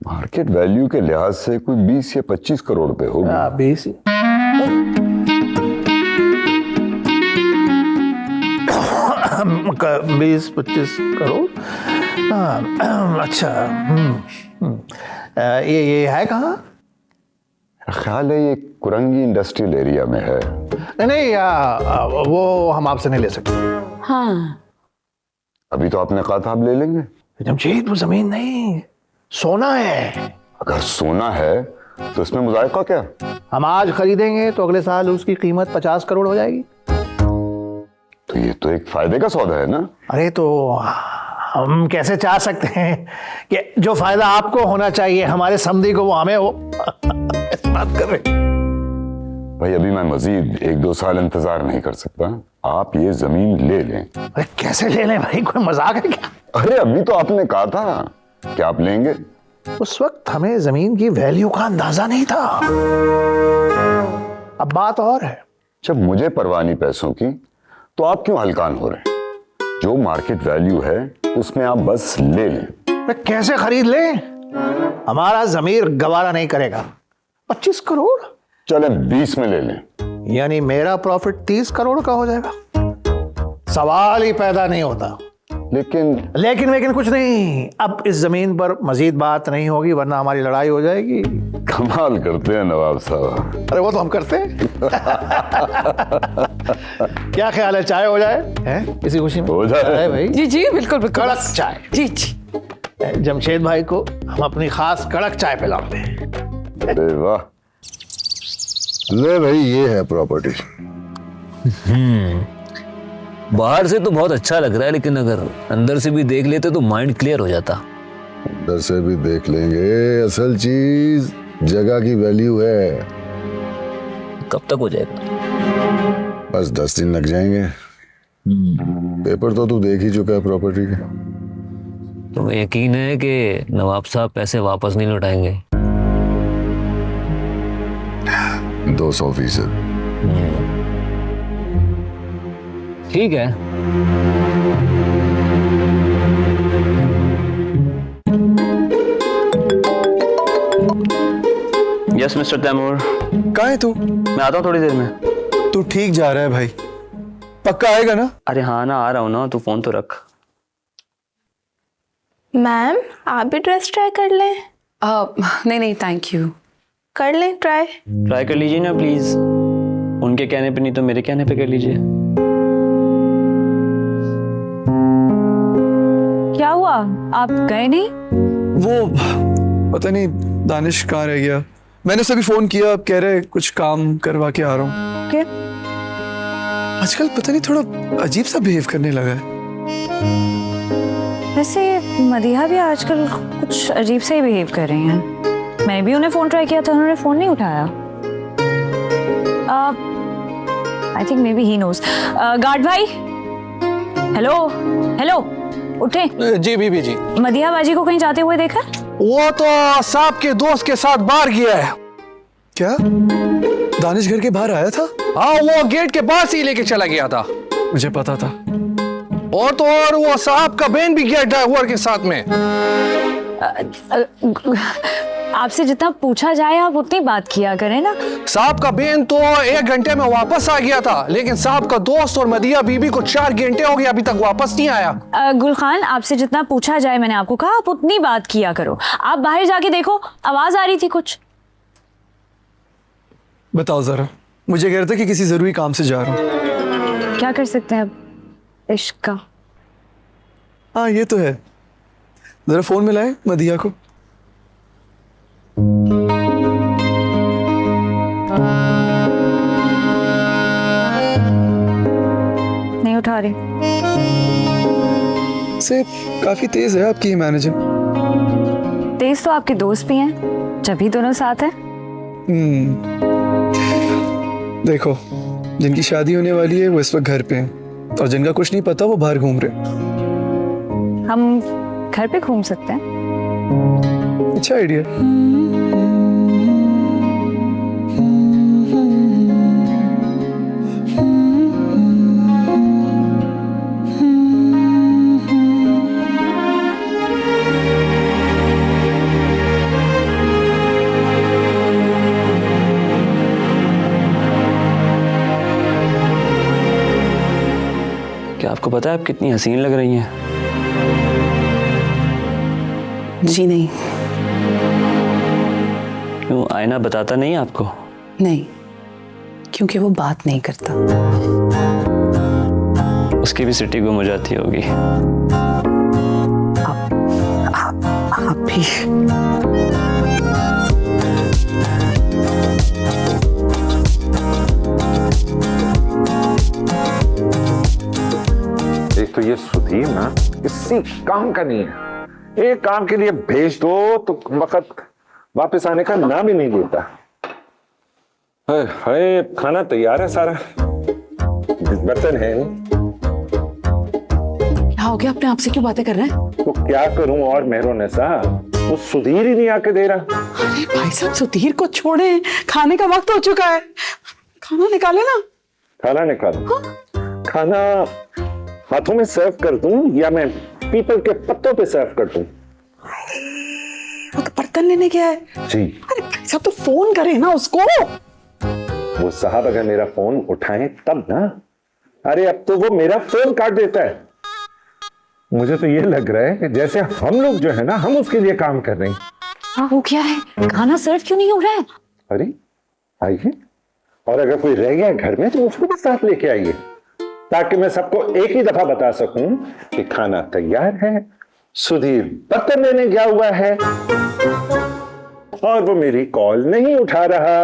Market value के लिहाज से कोई 20 या 25 करोड़ रुपए होगी। 20 20-25 करोड़। अच्छा। ये है कहाँ? ख्याल है ये कुरंगी इंडस्ट्रियल एरिया में है। नहीं, वो हम आपसे नहीं ले सकते। हाँ, अभी तो आपने कहा था आप ले लेंगे। जमशेद वो जमीन नहीं, सोना है। अगर सोना है तो इसमें मुजायका क्या? हम आज खरीदेंगे तो अगले साल उसकी कीमत 50 करोड़ हो जाएगी। तो ये तो एक फायदे का सौदा है ना। अरे तो हम कैसे चाह सकते हैं कि जो फायदा आपको होना चाहिए हमारे समधी को वो हमें हो बात कर रहे। भाई अभी मैं मजीद 1-2 साल इंतजार नहीं कर सकता। आप ये जमीन ले लें। अरे कैसे ले लें भाई, कोई मजाक है क्या? अरे अभी तो आपने कहा था कि आप लेंगे। उस वक्त हमें जमीन की वैल्यू का अंदाजा नहीं था। अब बात और है। जब मुझे परवाह नहीं पैसों की तो आप क्यों हलकान हो रहे हैं? जो मार्केट वैल्यू है उसमें आप बस ले लें। अरे कैसे खरीद लें? हमारा जमीर गवारा नहीं करेगा। 25 करोड़ चले 20 में ले लें। यानी मेरा प्रॉफिट 30 करोड़ का हो जाएगा। सवाल ही पैदा नहीं होता। लेकिन कुछ नहीं। अब इस जमीन पर मजीद बात नहीं होगी वरना हमारी लड़ाई हो जाएगी। कमाल करते हैं नवाब साहब। अरे वो तो हम करते हैं। क्या ख्याल है, चाय हो जाए? हैं? इसी खुशी में हो जाए भाई। जी जी बिल्कुल बिल्कुल। कड़क चाय। जी जी। जमशेद भाई को हम अपनी खास कड़क चाय पिलाते हैं। अरे वाह। ले भाई, ये है प्रॉपर्टी। बाहर से तो बहुत अच्छा लग रहा है लेकिन अगर अंदर से भी देख लेते तो माइंड क्लियर हो जाता। अंदर से भी देख लेंगे। असल चीज जगह की वैल्यू है। कब तक हो जाएगा? बस 10 दिन लग जाएंगे। पेपर तो तू देख ही चुका है प्रॉपर्टी के। तुम्हें यकीन है कि नवाब साहब पैसे वापस नहीं लौटाएंगे? 200%। ठीक है। Yes mister Taimur. कहाँ है तू? मैं आता हूँ थोड़ी देर में। तू ठीक जा रहा है भाई? पक्का आएगा ना? अरे हाँ ना, आ रहा हूँ ना। तू फोन तो रख। मैम आप भी ड्रेस ट्राई कर लें। नहीं नहीं थैंक यू। कर लें ट्राई। ट्राई कर लीजिए ना प्लीज। उनके कहने पे नहीं तो मेरे कहने पे कर लीजिए। क्या हुआ, आप गए नहीं? वो पता नहीं दानिश कहाँ रह गया। मैंने उसे भी फोन किया, अब कह रहे कुछ काम करवा के आ रहा हूँ। क्या? आजकल पता नहीं थोड़ा अजीब सा बिहेव करने लगा है। वैसे मदीहा भी आजकल कुछ अजीब से ही बिहेव कर रही हैं। मैं भी उन्हें फोन ट्राई किया था, उन्होंने फोन नहीं उठाया। I think may be he knows. Guard भाई, हेलो हेलो, उठे। जी बीबी जी। मदीहा बाजी को कहीं जाते हुए देखा? वो तो साहब के दोस्त के साथ बाहर गया है। क्या दानिश घर के बाहर आया था? हाँ, वो गेट के पास ही लेके चला गया था। मुझे पता था। और तो और वो साहब का बहन भी गया ड्राइवर के साथ में। आपसे जितना पूछा जाए आप उतनी बात किया करें ना। साहब का बहन तो 1 घंटे में वापस आ गया था, लेकिन साहब का दोस्त और मदिया बीबी को 4 घंटे हो गए अभी तक वापस नहीं आया। गुल खान, आपसे जितना पूछा जाए मैंने आपको कहा आप उतनी बात किया करो। आप बाहर जाके देखो, आवाज आ रही थी कुछ। बताओ जरा। मुझे कह रहा था कि किसी जरूरी काम से जा रहा हूँ। क्या कर सकते हैं अब इश्क का। हाँ ये तो है। जरा फोन मिलाए मदिया को। नहीं उठा रही। से काफी तेज है आपकी मैनेजर। तेज तो आपके दोस्त भी हैं, जब भी दोनों साथ हैं। देखो, जिनकी शादी होने वाली है वो इस वक्त घर पे हैं और जिनका कुछ नहीं पता वो बाहर घूम रहे। हम घर पे घूम सकते हैं। अच्छा आइडिया। आपको पता है आप कितनी हसीन लग रही हैं। जी नहीं। क्यों, आईना बताता नहीं आपको? नहीं, क्योंकि वो बात नहीं करता। उसकी भी सिटी गुम हो जाती होगी। आप भी। एक तो ये सुधीर ना किसी काम का नहीं है। एक काम के लिए भेज दो तो वक्त वापस आने का नाम ही नहीं लेता। हाय, खाना तैयार है सारा, बर्तन है नहीं। क्या हो गया? अपने आप से क्यों बातें कर रहे हैं? तो क्या करूं और मेहरोनेसा, वो सुधीर ही नहीं आके दे रहा। अरे भाई साहब, सुधीर को छोड़े, खाने का वक्त हो चुका है। खाना निकाले ना। खाना निकालो। खाना हाथों में सर्व कर दूं या मैं पीपल के पत्तों पे सर्व कर दूं? वो तो बर्तन लेने गया है। जी। अरे भाई साहब, तो फोन करे ना उसको। वो साहब अगर मेरा फोन उठाए तब ना। अरे अब तो वो मेरा फोन काट देता है। मुझे तो ये लग रहा है कि जैसे हम लोग जो है ना, हम उसके लिए काम कर रहे हैं। हाँ, हो क्या है? खाना सर्व क्यों नहीं हो रहा है? अरे आइए, और अगर कोई रह गया घर में तो उसको भी साथ लेके आइए, ताकि मैं सबको एक ही दफा बता सकूं कि खाना तैयार है, सुधीर बर्तन लेने गया हुआ है और वो मेरी कॉल नहीं उठा रहा।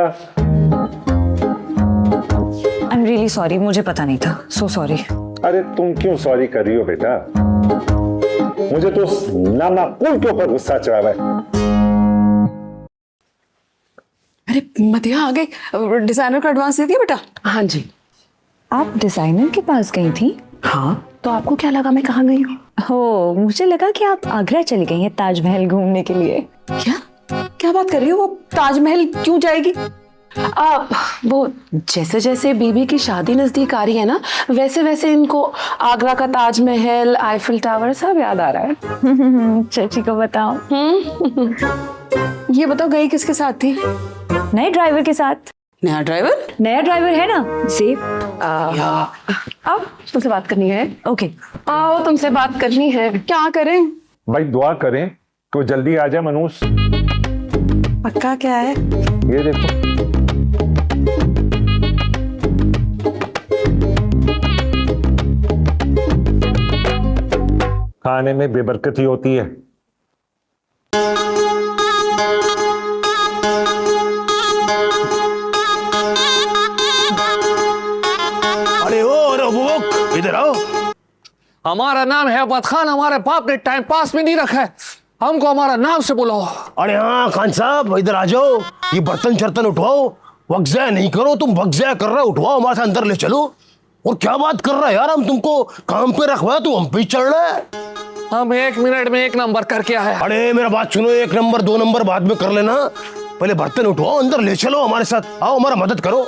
आई एम रियली सॉरी, मुझे पता नहीं था। So sorry. अरे तुम क्यों सॉरी कर रही हो बेटा? मुझे तो उस नामाकुल के ऊपर गुस्सा चढ़ा हुआ है। अरे मतिया आ गई। डिजाइनर का एडवांस दे दिया बेटा? हाँ जी। आप डिजाइनर के पास गई थी? हाँ, तो आपको क्या लगा मैं कहाँ गई हूँ? हो, मुझे लगा कि आप आगरा चली गई हैं ताजमहल घूमने के लिए। क्या बात कर रही हो? वो ताजमहल क्यों जाएगी? वो जैसे जैसे बीबी की शादी नजदीक आ रही है ना, वैसे वैसे इनको आगरा का ताजमहल, आईफिल टावर सब याद आ रहा है। चाची को बताओ। ये बताओ, गई किसके साथ थी? नए ड्राइवर के साथ। नया ड्राइवर? नया ड्राइवर है ना, सेफ। अब तुमसे बात करनी है। ओके। आओ, तुमसे बात करनी है। क्या करें? भाई दुआ करें कि वो जल्दी आ जाए मनूस। पक्का क्या है? ये देखो, खाने में बेबरकती होती है। अरे ओ रबुक, इधर आओ। हमारा नाम है अहमद खान, हमारे बाप ने टाइम पास में नहीं रखा है, हमको हमारा नाम से बुलाओ। अरे हाँ खान साहब, इधर आ जाओ। ये बर्तन चर्तन उठवाओ, वक्त ज़ाया नहीं करो। तुम वक्त ज़ाया कर रहे हो, उठवाओ, हमारे साथ अंदर ले चलो। और क्या बात कर रहा है यार, हम तुमको काम पे रखवाया, तुम हम पे चढ़ रहे हैं। हम 1 मिनट में 1 नंबर करके आए। अरे मेरा बात सुनो, 1 नंबर 2 नंबर बाद में कर लेना, पहले बर्तन उठवाओ, अंदर ले चलो, हमारे साथ आओ, हमारा मदद करो।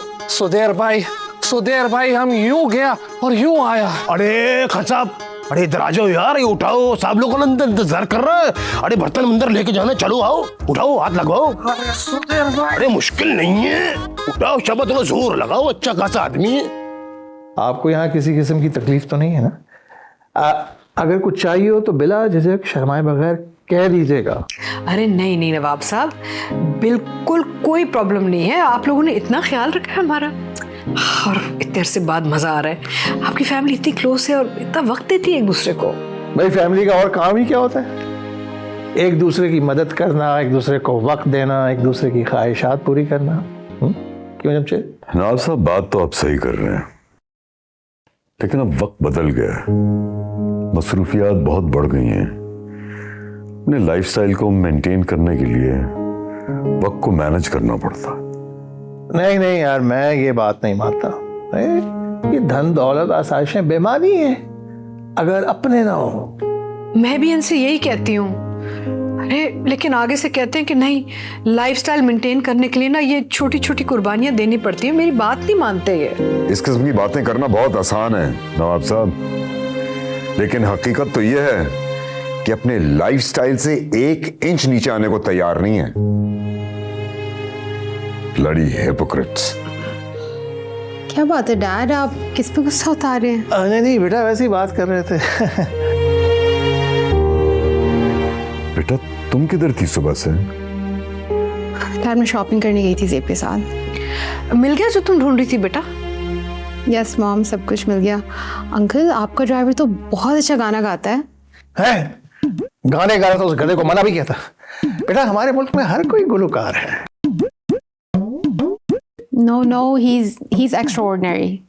सुधीर भाई हम यूं गया और यूं आया। अरे खान साहब, अरे इधर आ जाओ यार, ये उठाओ, साहब लोगों ने अंदर इंतजार कर रहा है। अरे बर्तन अंदर लेके जाना, चलो आओ, उठाओ, हाथ लगाओ। अरे मुश्किल नहीं है, उठाओ, शब्द थोड़ा जोर लगाओ, अच्छा खासा आदमी है। आपको यहाँ किसी किस्म की तकलीफ तो नहीं है ना? अगर कुछ चाहिए हो तो बिला झिझक शर्माए बगैर कह दीजिएगा। अरे नहीं नहीं नवाब साहब, बिल्कुल कोई प्रॉब्लम नहीं है। आप लोगों ने इतना ख्याल रखा है हमारा, और इतने अरसे बाद मजा आ रहा है। आपकी फैमिली इतनी क्लोज है और इतना वक्त देती है एक दूसरे को। भाई फैमिली का और काम ही क्या होता है? एक दूसरे की मदद करना, एक दूसरे को वक्त देना, एक दूसरे की ख्वाहिशात पूरी करना। क्यों जमशेद? नवाब साहब, बात तो आप सही कर रहे हैं, लेकिन अब वक्त बदल गया है, मसरूफियात बहुत बढ़ गई हैं। अपने लाइफस्टाइल को मेंटेन करने के लिए वक्त को मैनेज करना पड़ता। नहीं नहीं यार, मैं ये बात नहीं मानता। ये धन दौलत आसाइशें बेमानी है अगर अपने ना हो। मैं भी इनसे यही कहती हूँ। अरे लेकिन आगे से कहते हैं कि नहीं, लाइफस्टाइल मेंटेन करने के लिए ना ये छोटी छोटी कुर्बानियां देनी पड़ती है। मेरी बात नहीं मानते ये। इस किस्म की बातें करना बहुत आसान है नवाब साहब, लेकिन हकीकत तो यह है कि अपने लाइफस्टाइल से 1 इंच नीचे आने को तैयार नहीं है। Bloody hypocrites. क्या बात है डैड, आप किस पे गुस्सा उतार रहे हैं? नहीं नहीं बेटा, वैसे ही बात कर रहे थे। बेटा तुम किधर थी सुबह से? डैड मैं शॉपिंग करने गई थी जेब के साथ। मिल गया जो तुम ढूंढ रही थी बेटा? यस मॉम, सब कुछ मिल गया। अंकल आपका ड्राइवर तो बहुत अच्छा गाना गाता है। हैं? गाने गा रहा था, उस गधे को मना भी किया था। बेटा हमारे मुल्क में हर कोई गुलकार है। No no, he is extraordinary.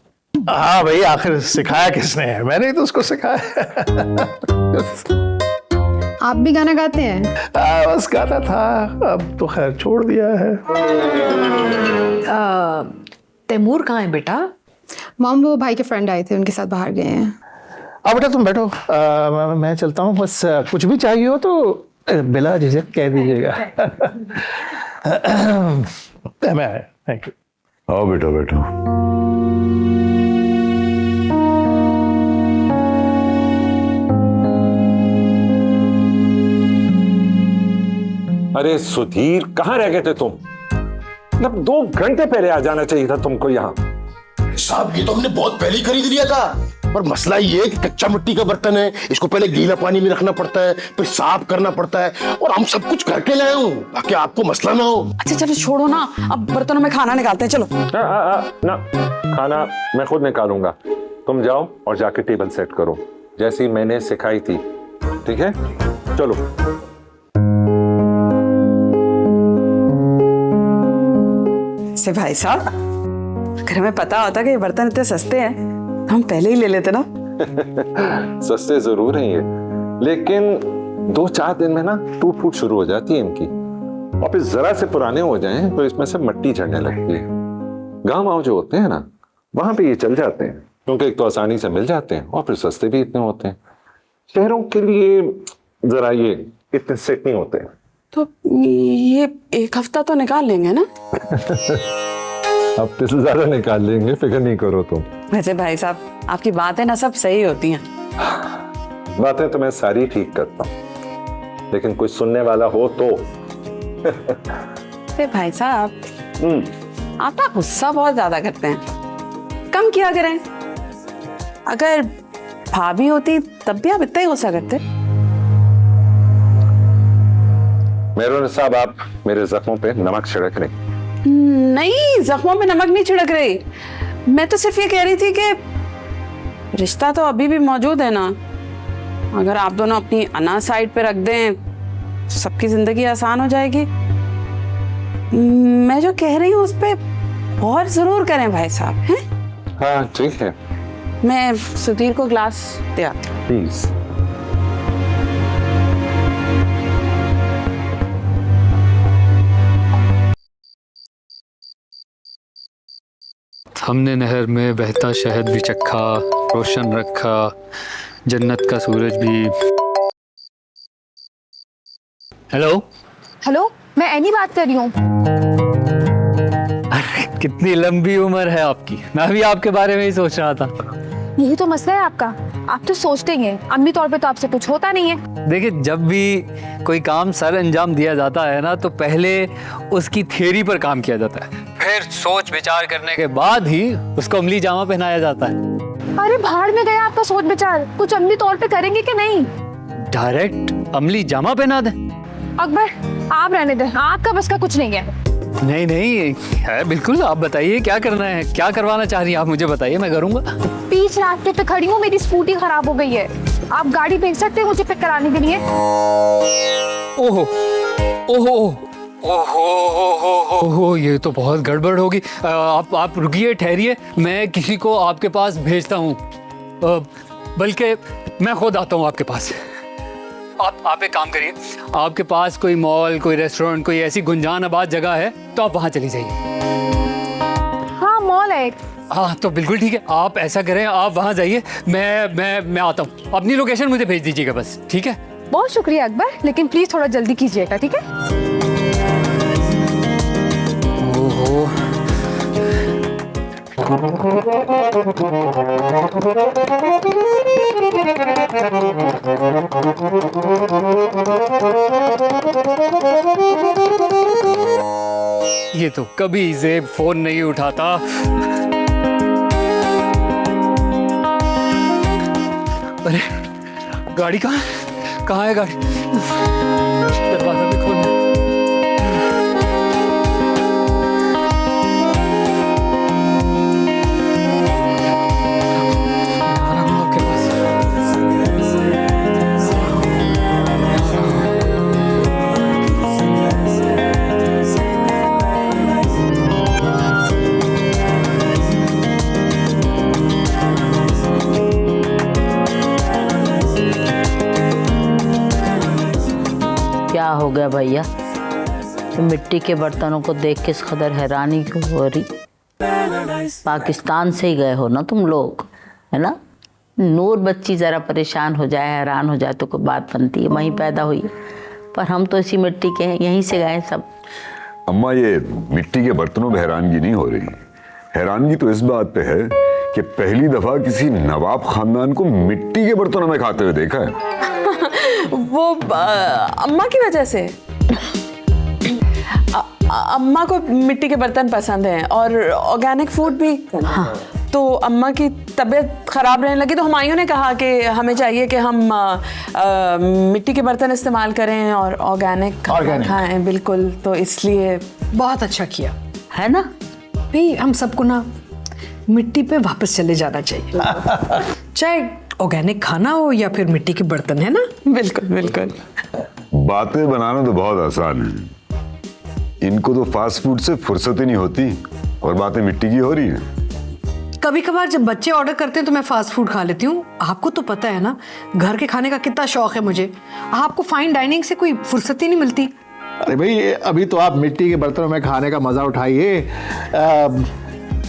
हाँ भाई, आखिर सिखाया किसने है? मैंने ही तो उसको सिखाया। आप भी गाना गाते हैं? बस गाता था, अब तो खैर छोड़ दिया है। तैमूर कहाँ है बेटा? मॉम वो भाई के फ्रेंड आए थे, उनके साथ बाहर गए हैं। अब बेटा तुम बैठो, मैं चलता हूँ। बस कुछ भी चाहिए हो तो बिला झिझक कह दीजिएगा। मैं थैंक यू। आओ बेटा बैठो। अरे सुधीर, कहाँ रह गए थे तुम? मतलब 2 घंटे पहले आ जाना चाहिए था तुमको यहाँ। साहब ये तो हमने बहुत पहले ही खरीद लिया था, पर मसला ये है कि कच्चा मिट्टी का बर्तन है, इसको पहले गीला पानी में रखना पड़ता है, फिर साफ करना पड़ता है, और हम सब कुछ करके लाए हूँ ताकि आपको मसला ना हो। अच्छा चलो छोड़ो ना, अब बर्तनों में खाना निकालते हैं, चलो। ना, खाना मैं खुद निकालूंगा। तुम जाओ और जाके टेबल सेट करो जैसी मैंने सिखाई थी, ठीक है? चलो। से भाई साहब, अगर हमें पता होता कि ये बर्तन इतने सस्ते हैं तो हम पहले ही ले लेते ना। सस्ते जरूर हैं ये, लेकिन 2-4 दिन में ना टूट फूट शुरू हो जाती है इनकी, और फिर जरा से पुराने हो जाएं तो इसमें से मिट्टी झड़ने लगती है। गाँव जो होते हैं ना, वहां पे ये चल जाते हैं, क्योंकि एक तो आसानी से मिल जाते हैं और फिर सस्ते भी इतने होते हैं। शहरों के लिए जरा ये इतने सेट नहीं होते। तो ये 1 हफ्ता तो निकाल लेंगे ना? हफ्ते से ज्यादा निकाल लेंगे, फिक्र नहीं करो तुम। वैसे भाई साहब, आपकी बातें ना सब सही होती हैं। बातें तो मैं सारी ठीक करता हूँ, लेकिन कोई सुनने वाला हो तो। भाई साहब, आप ना गुस्सा बहुत ज्यादा करते हैं, कम किया करें। अगर भाभी होती तब भी आप इतना ही गुस्सा करते। मेहरून साहब, आप मेरे जख्मों पे नमक छिड़क रहे। नहीं, जख्मों में नमक नहीं छिड़क रही, मैं तो सिर्फ ये कह रही थी कि रिश्ता तो अभी भी मौजूद है ना। अगर आप दोनों अपनी अना साइड पे रख दें तो सबकी जिंदगी आसान हो जाएगी। मैं जो कह रही हूँ उस पे गौर जरूर करें भाई साहब, हैं? हाँ ठीक है, मैं सुधीर को ग्लास दे आती हूँ। प्लीज। हमने नहर में बहता शहद भी चखा, रोशन रखा जन्नत का सूरज भी। हेलो हेलो, मैं एनी बात कर रही हूँ। अरे कितनी लंबी उम्र है आपकी, मैं भी आपके बारे में ही सोच रहा था। यही तो मसला है आपका, आप तो सोचते ही हैं, अम्मी तौर पे तो आपसे कुछ होता नहीं है। देखिए, जब भी कोई काम सर अंजाम दिया जाता है ना, तो पहले उसकी थियरी पर काम किया जाता है, फिर सोच विचार करने के बाद ही उसको अमली जामा पहनाया जाता है। अरे भाड़ में गया आपका सोच विचार, कुछ अम्मी तौर पे करेंगे कि नहीं? डायरेक्ट अमली जामा पहना दे? अकबर आप रहने दें, आपका बस का कुछ नहीं है। नहीं नहीं है, बिल्कुल। आप बताइए क्या करना है, क्या करवाना चाह रही है आप, मुझे बताइए, मैं करूंगा। बीच रास्ते पे खड़ी हूँ, मेरी स्कूटी खराब हो गई है, आप गाड़ी भेज सकते हैं मुझे पिक कराने के लिए? ओहो ओहो ओहो ओहो, ये तो बहुत गड़बड़ होगी। आप रुकिए, ठहरिए, मैं किसी को आपके पास भेजता हूँ, बल्कि मैं खुद आता हूँ आपके पास। आप एक काम करिए, आपके पास कोई मॉल, कोई रेस्टोरेंट, कोई ऐसी गुंजान आबाद जगह है तो आप वहाँ चली जाइए। हाँ मॉल है। हाँ तो बिल्कुल ठीक है, आप ऐसा करें, आप वहाँ जाइए, मैं आता हूँ। अपनी लोकेशन मुझे भेज दीजिएगा बस, ठीक है? बहुत शुक्रिया अकबर, लेकिन प्लीज थोड़ा जल्दी कीजिएगा, ठीक है? ओहो, ये तो कभी ज़ेब फोन नहीं उठाता। अरे गाड़ी कहाँ है गाड़ी? दरवाजा भी खोलना है। आ रहा हूँ आपके पास। क्या हो गया भैया? मिट्टी के बर्तनों को देख के इस कदर हैरानी क्यों हो रही? पाकिस्तान से ही गए हो ना तुम लोग, है ना? नूर बच्ची ज़रा परेशान हो जाए, हैरान हो जाए तो कोई बात बनती है, वहीं पैदा हुई है। पर हम तो इसी मिट्टी के हैं, यहीं से गए सब। अम्मा, ये मिट्टी के बर्तनों में हैरानगी नहीं हो रही। हैरानगी तो इस बात पे है कि पहली दफा किसी नवाब खानदान को मिट्टी के बर्तनों में खाते हुए देखा है। वो अम्मा की वजह से। अम्मा को मिट्टी के बर्तन पसंद हैं और ऑर्गेनिक फूड भी। हाँ। तो अम्मा की तबीयत खराब रहने लगी तो हुमायूं ने कहा कि हमें चाहिए कि हम मिट्टी के बर्तन इस्तेमाल करें और ऑर्गेनिक खाएं। बिल्कुल, तो इसलिए बहुत अच्छा किया है ना भाई। हम सबको ना मिट्टी पे वापस चले जाना चाहिए, चाहे ऑर्गेनिक खाना हो या फिर मिट्टी के बर्तन, है ना? बिल्कुल बिल्कुल। बातें बनाना तो बहुत आसान है, इनको तो फास्ट फूड से फुर्सत ही नहीं होती और बातें मिट्टी की हो रही है। कभी कभार जब बच्चे ऑर्डर करते हैं तो मैं फास्ट फूड खा लेती हूँ। आपको तो पता है ना घर के खाने का कितना शौक है मुझे। आपको फाइन डाइनिंग से कोई फुर्सत ही नहीं मिलती। अरे भाई, अभी तो आप मिट्टी के बर्तनों में खाने का मजा उठाइए।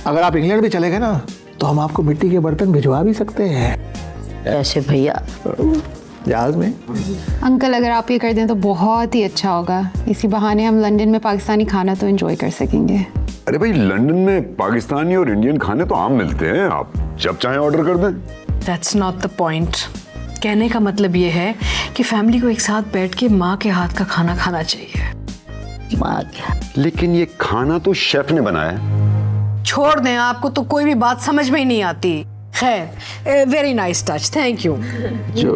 अगर आप इंग्लैंड भी चले गए ना तो हम आपको मिट्टी के बर्तन भिजवा भी सकते हैं। कैसे भैया? जहाज में। अंकल, अगर आप ये कर दें तो बहुत ही अच्छा होगा। इसी बहाने हम लंदन में पाकिस्तानी खाना तो एंजॉय कर सकेंगे। अरे भाई, लंदन में पाकिस्तानी और इंडियन खाने तो आम मिलते हैं, आप जब चाहें ऑर्डर कर दें। That's not the point. कहने का मतलब ये है कि फैमिली को एक साथ बैठ के माँ के हाथ का खाना खाना चाहिए। माँ क्या? लेकिन ये खाना तो शेफ ने बनाया। छोड़ दें, आपको तो कोई भी बात समझ में ही नहीं आती। खैर, very nice touch, thank you. जो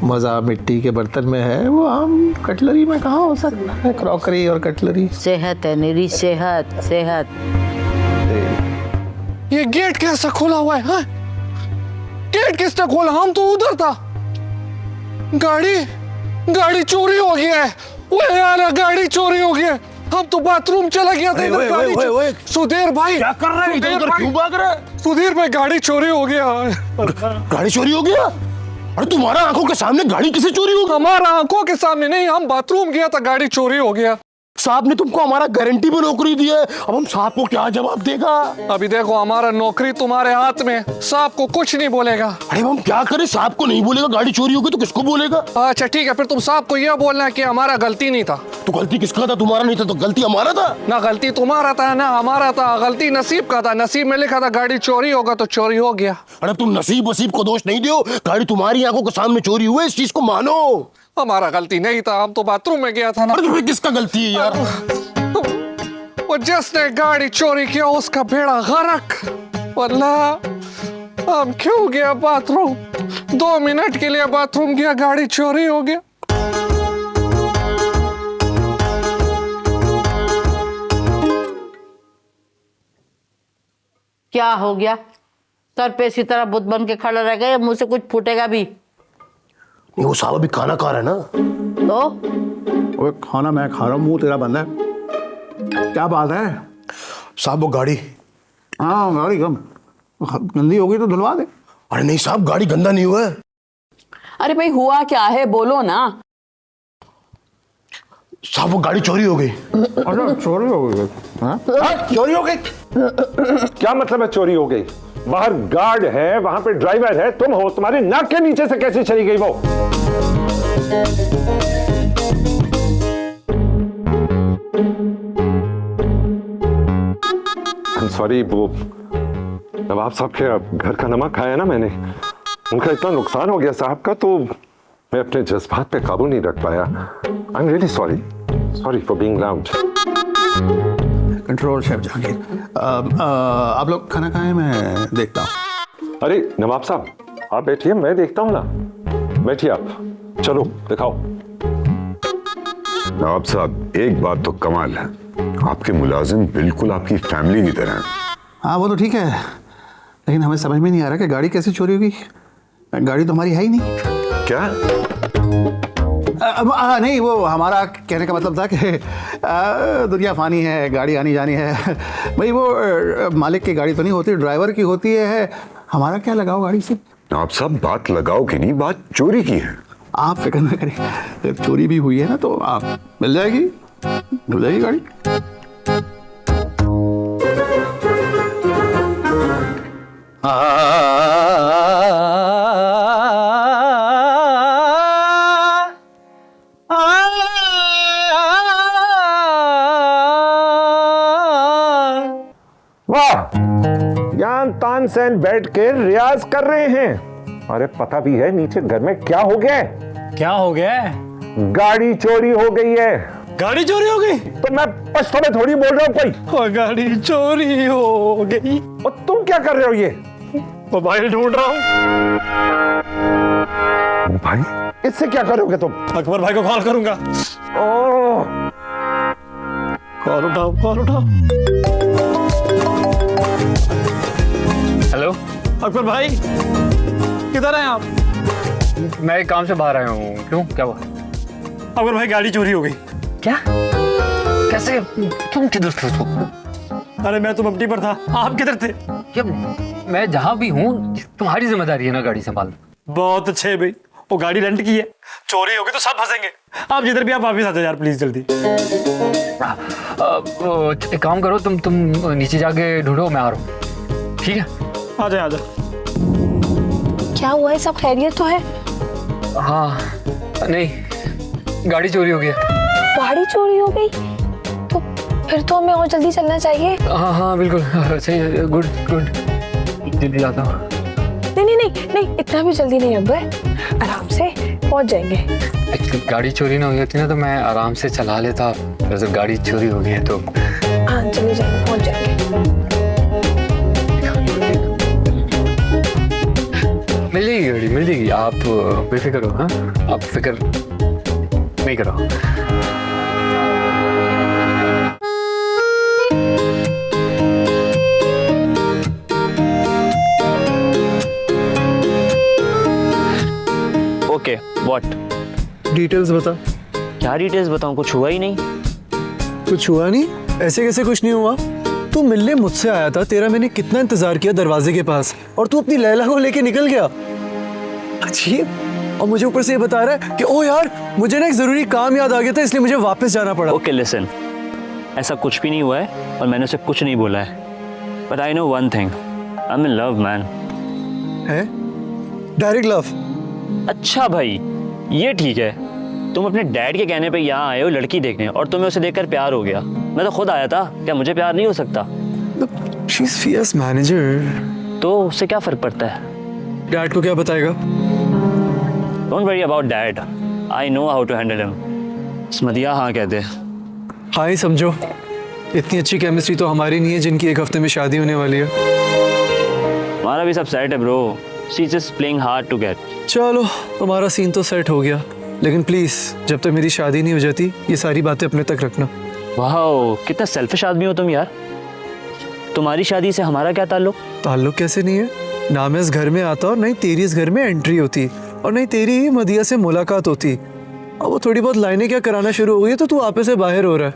मजा मिट्टी के बर्तन में है वो आम कटलरी में कहाँ हो सकता है? क्रॉकरी और कटलरी। सेहत है निरी, सेहत सेहत। ये गेट कैसा खोला हुआ है? हाँ? गेट किसने खोला? हम तो उधर था। गाड़ी चोरी हो गया है। ओए यार, गाड़ी चोरी हो गया। हम तो बाथरूम चला गया था। सुधीर भाई क्या कर रहे हैं? इधर क्यों भाग रहे हैं? सुधीर भाई, गाड़ी चोरी हो गया। गाड़ी चोरी हो गया? अरे तुम्हारा आंखों के सामने गाड़ी किसे चोरी हो गई? हमारा आंखों के सामने नहीं, हम बाथरूम गया था, गाड़ी चोरी हो गया। साहब ने तुमको हमारा गारंटी पे नौकरी दी है, अब हम साहब को क्या जवाब देगा? अभी देखो, हमारा नौकरी तुम्हारे हाथ में, साहब को कुछ नहीं बोलेगा। अरे हम क्या करें? साहब को नहीं बोलेगा, गाड़ी चोरी होगी तो किसको बोलेगा? अच्छा ठीक है, फिर तुम साहब को यह बोलना है कि हमारा गलती नहीं था। तो गलती किसका था? तुम्हारा नहीं था तो गलती हमारा था? ना गलती तुम्हारा था ना हमारा था, गलती नसीब का था। नसीब में लिखा था गाड़ी चोरी होगा तो चोरी हो गया। अरे तुम नसीब वसीब को दोष नहीं दो, गाड़ी तुम्हारी आंखों के सामने चोरी हुई, इस चीज को मानो। हमारा गलती नहीं था, हम तो बाथरूम में गया था ना। अरे तुम्हें किसका गलती है यार? वो जिसने गाड़ी चोरी किया उसका बेड़ा गर्क। वरना हम क्यों गया बाथरूम? 2 मिनट के लिए बाथरूम गया, गाड़ी चोरी हो गया। क्या हो गया? सर पे इसी तरह बुत बन के खड़ा रह गए, मुंह से कुछ फूटेगा भी? नहीं, वो साहब अभी खाना खा रहा है ना। तो वो खाना मैं खा रहा हूँ, मुंह तेरा बंद है। क्या बात है साहब? वो गाड़ी, हाँ गाड़ी कम गंदी हो गई तो धुलवा दे। अरे नहीं साहब, गाड़ी गंदा नहीं हुआ है। अरे भाई, हुआ क्या है? बोलो ना। साहब वो गाड़ी चोरी हो गई। अरे चोरी हो गई? हाँ? चोरी हो गई? क्या मतलब है चोरी हो गई? बाहर गार्ड है, वहां पे ड्राइवर है, तुम हो, तुम्हारी नाक के नीचे से कैसे चली गई वो? सॉरी, वो नवाब साहब के घर का नमक खाया ना मैंने, उनका इतना नुकसान हो गया साहब का, तो मैं अपने जज्बात पे काबू नहीं रख पाया। I am really sorry for being loud. Control chef Jahangir. आप लोग खाना खाएं, मैं देखता हूँ। अरे नवाब साहब, आप बैठिए, मैं देखता हूं ना। बैठिए आप, चलो दिखाओ। नवाब साहब, एक बात तो कमाल है, आपके मुलाजिम बिल्कुल आपकी फैमिली की तरह हैं। हाँ वो तो ठीक है, लेकिन हमें समझ में नहीं आ रहा कि गाड़ी कैसे चोरी होगी। गाड़ी तो हमारी है ही नहीं। क्या? नहीं, वो हमारा कहने का मतलब था कि दुनिया फानी है, गाड़ी आनी जानी है। भाई वो मालिक की गाड़ी तो नहीं होती, ड्राइवर की होती है। हमारा क्या लगाओ गाड़ी से? नवाब साहब, बात लगाओ कि नहीं, बात चोरी की है। आप फिक्र न करें, अगर चोरी भी हुई है ना तो आप मिल जाएगी गाड़ी। वाह, ज्ञान तानसेन बैठ के रियाज कर रहे हैं। अरे पता भी है नीचे घर में क्या हो गया है? क्या हो गया? गाड़ी चोरी हो गई है। गाड़ी चोरी हो गई? तो मैं पछतो में थोड़ी बोल रहा हूँ कोई। गाड़ी चोरी हो गई। और तुम क्या कर रहे हो? ये मोबाइल ढूंढ रहा हूँ। भाई, इससे क्या करोगे तुम? अकबर भाई को कॉल करूंगा। ओह, कॉल उठाओ। हेलो अकबर भाई, किधर हैं आप? मैं एक काम से बाहर आया हूँ। क्यों, क्या हुआ? अकबर भाई, गाड़ी चोरी हो गई। क्या? कैसे? तुम किधर थे? अरे मैं तो मपटी पर था, आप किधर थे? मैं जहाँ भी हूँ, तुम्हारी जिम्मेदारी है ना गाड़ी संभालना। बहुत अच्छे भाई, वो गाड़ी रेंट की है, चोरी होगी तो सब फंसेंगे। आप जिधर भी आप वापस आ जाओ यार, प्लीज जल्दी। एक काम करो, तुम नीचे जाके ढूंढो, मैं आ रहा हूँ। ठीक है, आ जा। क्या हुआ है? सब खैरियत तो है? हाँ, नहीं, गाड़ी चोरी हो गई। गाड़ी चोरी हो गई? तो फिर तो हमें और जल्दी चलना चाहिए। हाँ बिल्कुल, सही है। गुड जल्दी जाता हूँ। नहीं, इतना भी जल्दी नहीं अकबर, आराम से पहुंच जाएंगे। गाड़ी चोरी ना हुई होती ना तो मैं आराम से चला लेता। जब गाड़ी चोरी हो गई है तो हाँ, चले जाएंगे, पहुंच जाएंगे। मिल जाएगी गाड़ी, मिल जाएगी। आप बेफिक्र हो। हाँ, आप फिक्र नहीं करो। Okay, what? डिटेल्स बता। क्या डिटेल्स बताऊं? कुछ हुआ ही नहीं। कुछ हुआ नहीं? ऐसे कैसे कुछ नहीं हुआ? तू मिलने मुझसे आया था, तेरा मैंने कितना इंतजार किया दरवाजे के पास, और तू अपनी लैला को लेके निकल गया। अजीब। और मुझे ऊपर से ये बता रहा है कि ओ यार, मुझे ना एक जरूरी काम याद आ गया था, इसलिए मुझे वापस जाना पड़ा। ओके लिसन, ऐसा कुछ भी नहीं हुआ है और मैंने उसे कुछ नहीं बोला है। But I know one thing, I am in love man. है? Direct love? अच्छा भाई, ये ठीक है। तुम अपने डैड के कहने पे यहाँ आए हो लड़की देखने, और तुम्हें उसे देखकर प्यार हो गया। मैं तो खुद आया था, क्या मुझे प्यार नहीं हो सकता? She is fierce manager. तो उससे क्या फर्क पड़ता है? डैड को क्या बताएगा? Don't worry about dad, I know how to handle him. स्मदिया हाँ कहते। हाँ ही समझो। इतनी अच्छी केमिस्ट्री तो हमारी नहीं है जिनकी एक हफ्ते में शादी होने वाली है। हमारा भी सब सेट है bro, she is just playing hard to get. चलो, तुम्हारा सीन तो सेट हो गया, लेकिन प्लीज जब तक मेरी शादी नहीं हो जाती ये सारी बातें अपने तक रखना। वाह, कितना सेल्फिश आदमी हो तुम यार। तुम्हारी शादी से हमारा क्या ताल्लुक? ताल्लुक कैसे नहीं है? ना मैं इस घर में आता और नहीं तेरी इस घर में एंट्री होती, और नहीं तेरी ही मदिया से मुलाकात होती। और वो थोड़ी बहुत लाइनें क्या कराना शुरू हो गई तो तू आपे से बाहर हो रहा है।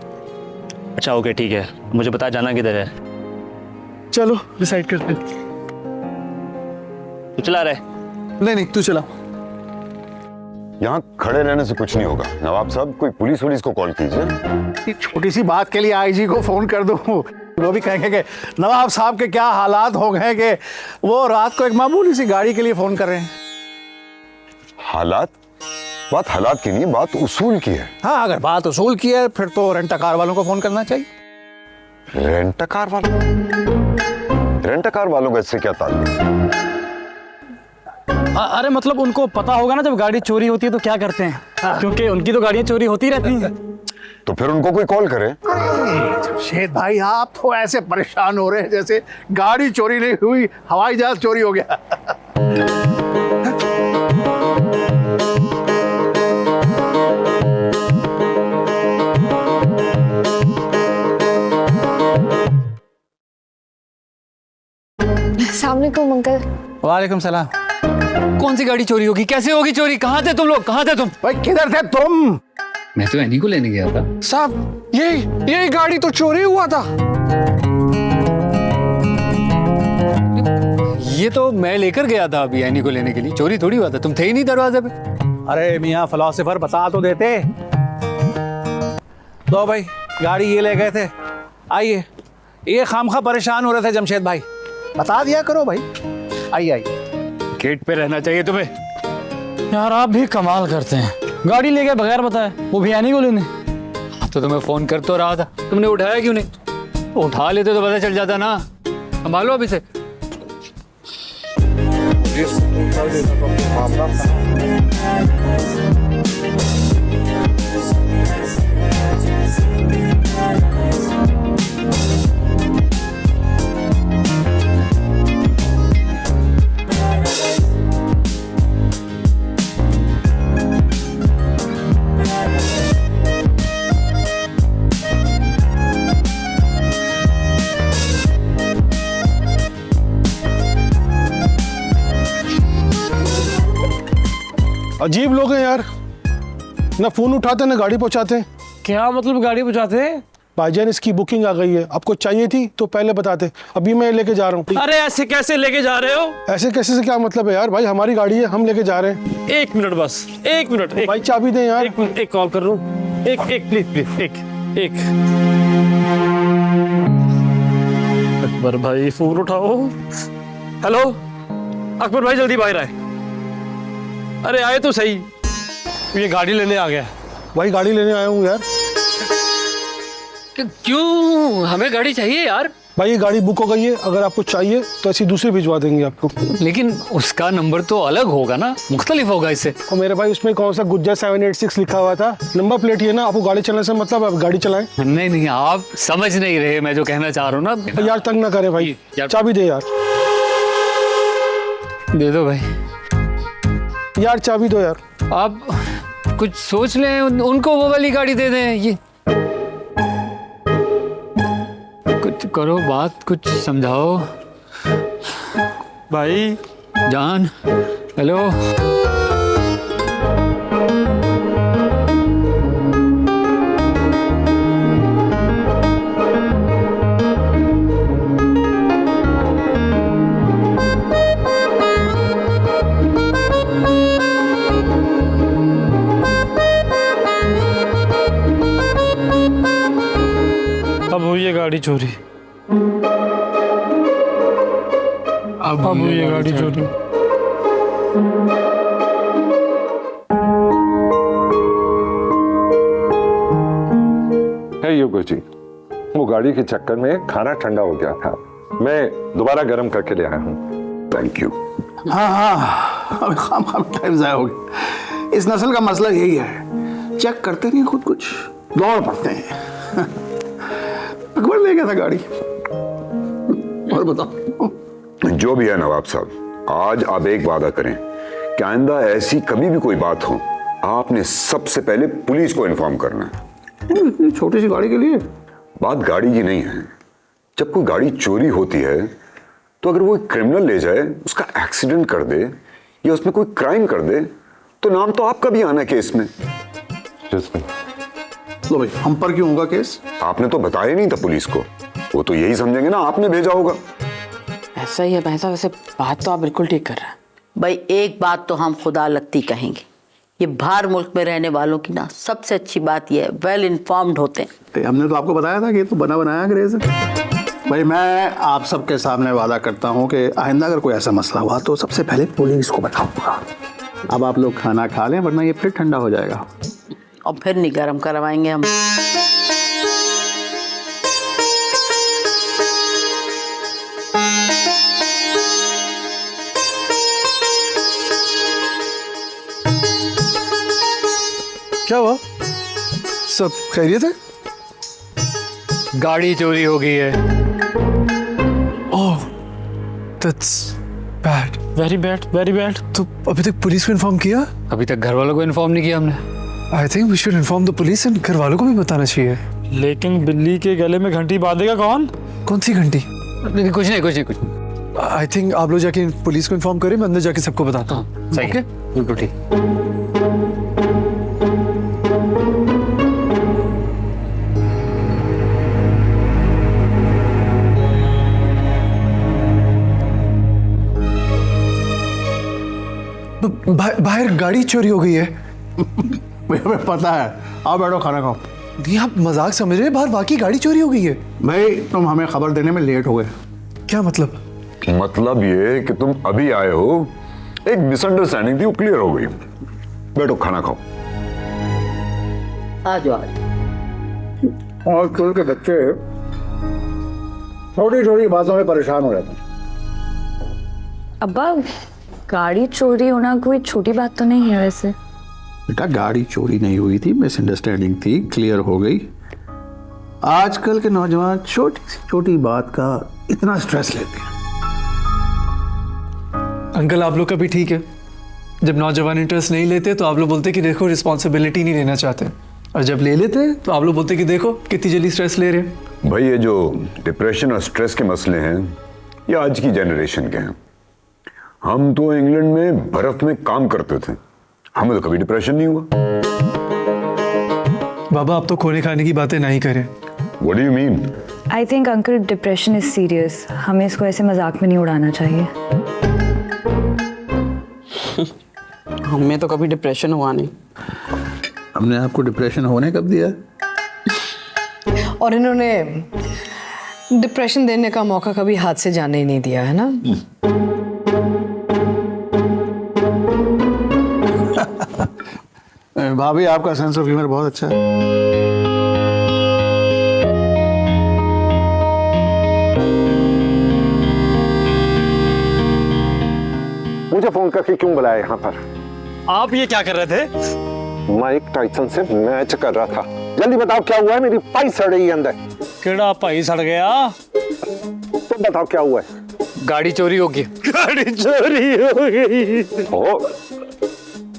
अच्छा ओके ठीक है, मुझे बता जाना किधर है। चलो डिसाइड करते। तू चला रहे? नहीं तू चला। यहाँ खड़े रहने से कुछ नहीं होगा। नवाब साहब, कोई पुलिस को कॉल कीजिए। छोटी सी बात के लिए आईजी को फोन कर दूं, वो भी कहेंगे कि नवाब साहब के क्या हालात हो गए कि वो रात को एक मामूली सी गाड़ी के लिए फोन कर रहे हैं। हालात? बात हालात की नहीं, बात उसूल की है। हाँ, अगर बात उसूल की है फिर तो रेंटा कार वालों को फोन करना चाहिए। रेंटा कार वालों? रेंटा कार वालों का इससे क्या ताल्लुक? अरे मतलब उनको पता होगा ना जब गाड़ी चोरी होती है तो क्या करते हैं, क्योंकि उनकी तो गाड़ियां चोरी होती रहती हैं। तो फिर उनको कोई कॉल करे। शेद भाई, आप तो ऐसे परेशान हो रहे हैं जैसे गाड़ी चोरी नहीं हुई, हवाई जहाज चोरी हो गया। वालेकुम सलाम। कौन सी गाड़ी चोरी होगी, कैसे होगी चोरी, कहाँ थे तुम लोग, कहाँ थे तुम? भाई किधर थे तुम? मैं तो एनी को लेने गया था साहब यही गाड़ी तो चोरी हुआ था। ये तो मैं लेकर गया था अभी एनी को लेने के लिए, चोरी थोड़ी हुआ था, तुम थे ही नहीं दरवाजे पे। अरे मियाँ फिलोसोफर बता तो देते। लो भाई गाड़ी ये ले गए थे, आइए। ये खामखा परेशान हो रहे थे जमशेद भाई, बता दिया करो भाई। आइए आइए। गेट पे रहना चाहिए तुम्हें। यार आप भी कमाल करते हैं, गाड़ी ले गए बगैर बताए, वो भी एनी को लेने। तो तुम्हें फोन कर तो रहा था, तुमने उठाया क्यों नहीं? उठा लेते तो पता चल जाता ना। संभालो अभी से। अजीब लोग हैं यार, ना फोन उठाते ना गाड़ी पहुंचाते। क्या मतलब गाड़ी पहुंचाते हैं? भाईजान इसकी बुकिंग आ गई है, आपको चाहिए थी तो पहले बताते, अभी मैं लेके जा रहा हूँ। अरे ऐसे कैसे लेके जा रहे हो? ऐसे कैसे से क्या मतलब है यार? भाई हमारी गाड़ी है, हम लेके जा रहे हैं। 1 मिनट बस, 1 मिनट। भाई चाबी दें यार। एक कॉल कर लूं। एक प्लीज एक। अकबर भाई फोन उठाओ। हेलो अकबर भाई, जल्दी बाहर आए। अरे आए तो सही, ये गाड़ी लेने आ गया। भाई गाड़ी लेने आया हूँ यार। क्यों, हमें गाड़ी चाहिए यार। भाई ये गाड़ी बुक हो गई है, अगर आपको चाहिए तो ऐसी दूसरी भिजवा देंगे आपको। लेकिन उसका नंबर तो अलग होगा ना, मुख्तलिफ होगा इससे। और मेरे भाई उसमें कौन सा गुज्जा 786 लिखा हुआ था, नंबर प्लेट ही है ना। आपको गाड़ी चलाने से मतलब आप गाड़ी चलाएं। नहीं आप समझ नहीं रहे मैं जो कहना चाह रहा हूँ ना। यार तंग ना करे भाई, चाबी दे यार। दे दो भाई यार, चाबी दो यार। आप कुछ सोच लें, उनको वो वाली गाड़ी दे दें। ये कुछ करो, बात कुछ समझाओ भाई जान। हेलो अब हुई है गाड़ी चोरी, अब हुई है गाड़ी चोरी। है योगेश जी, वो गाड़ी के चक्कर में खाना ठंडा हो गया था, मैं दोबारा गर्म करके ले आया हूँ। Thank you. हाँ अब खाम टाइम ज़ाया हो गया। इस नस्ल का मसला यही है, चेक करते नहीं खुद, कुछ दौड़ पड़ते हैं। अकबर ले गया था गाड़ी। और बताओ। जो भी है नवाब साहब, आज आप एक वादा करें कि आइंदा ऐसी कभी भी कोई बात हो, आपने सबसे पहले पुलिस को इन्फॉर्म करना है। इतनी छोटी सी गाड़ी के लिए? बात गाड़ी की नहीं है। जब कोई गाड़ी चोरी होती है तो अगर वो एक क्रिमिनल ले जाए, उसका एक्सीडेंट कर दे या उसमें कोई क्राइम कर दे, तो नाम तो आपका भी आना है केस में। लो भाई, हम पर क्यों होगा केस? आपने तो बताया नहीं था पुलिस को, वो तो यही समझेंगे ना आपने भेजा होगा। ऐसा ही है भाई साहब, वैसे बात तो आप बिल्कुल ठीक कर रहे हैं। भाई एक बात तो हम खुदा लगती कहेंगे, ये बाहर मुल्क में रहने वालों की ना सबसे अच्छी बात ये है, वेल इन्फॉर्म्ड होते हैं। हमने तो आपको बताया था कि ये तो बना बनाया अंग्रेज है। भाई मैं आप सबके सामने वादा करता हूँ कि आइंदा अगर कोई ऐसा मसला हुआ तो सबसे पहले पुलिस को बताऊंगा। अब आप लोग खाना खा लें, वरना ये फिर ठंडा हो जाएगा। और फिर नहीं गर्म करवाएंगे हम। क्या हुआ? सब खैरियत है? गाड़ी चोरी हो गई है। Oh that's bad, very bad, very bad. तो अभी तक पुलिस को इन्फॉर्म किया? अभी तक घर वालों को इन्फॉर्म नहीं किया हमने। I think we should inform the police and घर वालों को भी बताना चाहिए। लेकिन बिल्ली के गले में घंटी बांधेगा कौन? कौन सी घंटी? कुछ नहीं। आई थिंक आप लोग जाके पुलिस को इन्फॉर्म करें, मैं अंदर जाके सबको बताता हूँ। सही है, बिल्कुल ठीक। बाहर गाड़ी चोरी हो गई है। मुझे पता है, आओ बैठो खाना खाओ। नहीं आप मजाक समझ रहे हैं, बाहर वाकई गाड़ी चोरी हो गई है। भाई तुम हमें खबर देने में लेट हो गए। क्या मतलब? मतलब ये कि तुम अभी आए हो, एक मिसअंडरस्टैंडिंग थी वो क्लियर हो गई। बैठो खाना खाओ। आ जाओ। और स्कूल के बच्चे छोटी छोटी बातों में परेशान हो जाते हैं। अब्बा गाड़ी चोरी होना कोई छोटी बात तो नहीं है वैसे। बेटा गाड़ी चोरी नहीं हुई थी, मिसअंडरस्टैंडिंग थी, क्लियर हो गई। आजकल के नौजवान छोटी सी छोटी बात का इतना स्ट्रेस लेते हैं। अंकल आप लोग का भी ठीक है, जब नौजवान इंटरेस्ट नहीं लेते तो आप लोग बोलते कि देखो रिस्पॉन्सिबिलिटी नहीं लेना चाहते, और जब ले लेते तो आप लोग बोलते कि देखो कितनी जल्दी स्ट्रेस ले रहे हैं। भाई ये जो डिप्रेशन और स्ट्रेस के मसले हैं ये आज की जनरेशन के हैं। हम तो इंग्लैंड में बर्फ में काम करते थे, हमें तो कभी डिप्रेशन नहीं हुआ। बाबा आप तो खोने खाने की बातें नहीं करें। What do you mean? I think uncle depression is serious, हमें इसको ऐसे मजाक में नहीं उड़ाना चाहिए। हमें तो कभी डिप्रेशन हुआ नहीं। हमने आपको डिप्रेशन होने कब दिया? और इन्होंने डिप्रेशन देने का मौका कभी हाथ से जाने ही नहीं दिया है ना। भाभी आपका सेंस ऑफ ह्यूमर बहुत अच्छा है। मुझे फोन करके क्यों बुलाया यहाँ पर? आप ये क्या कर रहे थे? माइक टाइसन से मैच कर रहा था। जल्दी बताओ क्या हुआ है? मेरी पाई सड़ रही है अंदर। केड़ा पाई सड़ गया? तुम बताओ क्या हुआ है? गाड़ी चोरी होगी। गाड़ी चोरी हो गई। ओ,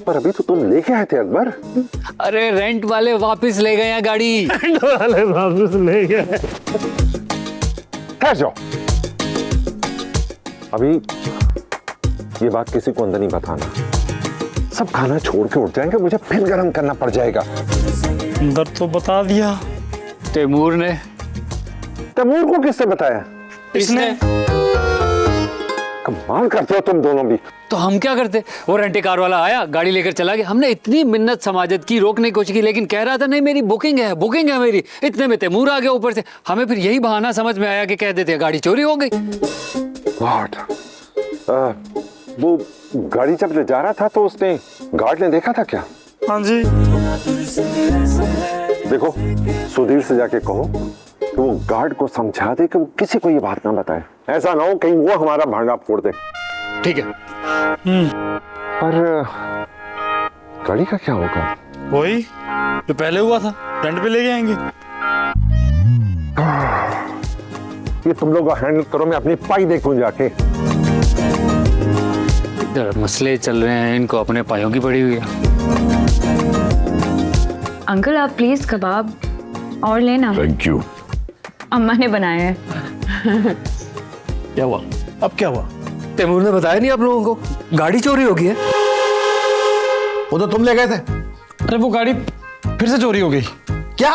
पर अभी तो तुम लेके आए थे अकबर। अरे रेंट वाले वापस ले गए हैं गाड़ी। रेंट वाले वापस ले गए। ठहर जाओ, अभी ये बात किसी को अंदर नहीं बताना। सब खाना छोड़ के उठ जाएंगे, मुझे फिर गर्म करना पड़ जाएगा। अंदर तो बता दिया। तैमूर ने। तैमूर को किससे बताया? इसने। कमाल करते हो तुम दोनों भी। तो हम क्या करते? वो रेंटे कार वाला आया, गाड़ी लेकर चला गया। हमने इतनी मिन्नत समाजत की, रोकने की कोशिश की, लेकिन कह रहा था नहीं मेरी बुकिंग है मेरी। इतने में तैमूर आ गया ऊपर से। हमें फिर यही बहाना समझ में आया कि कह देते गाड़ी चोरी हो गई। गॉड, वो गाड़ी जब ले जा रहा था तो उसने गार्ड ने देखा था क्या? हाँ जी। देखो सुधीर से जाके कहो कि वो गार्ड को समझा दे कि वो किसी को ये बात ना बताए। ऐसा ना हो कहीं वो हमारा भांडा फोड़ दे। ठीक है। पर गाड़ी का क्या होगा? वही जो पहले हुआ था, रेंट पे ले गए आएंगे। ये तुम लोग हैंडल करो, मैं अपनी पाई देखूं जाके। इधर मसले चल रहे हैं, इनको अपने पायों की पड़ी हुई है। अंकल आप प्लीज कबाब और लेना। Thank you. अम्मा ने बनाया है। क्या हुआ? अब क्या हुआ? तैमूर ने बताया नहीं आप लोगों को गाड़ी चोरी हो गई है। वो तो तुम ले गए थे। अरे वो गाड़ी फिर से चोरी हो गई। क्या?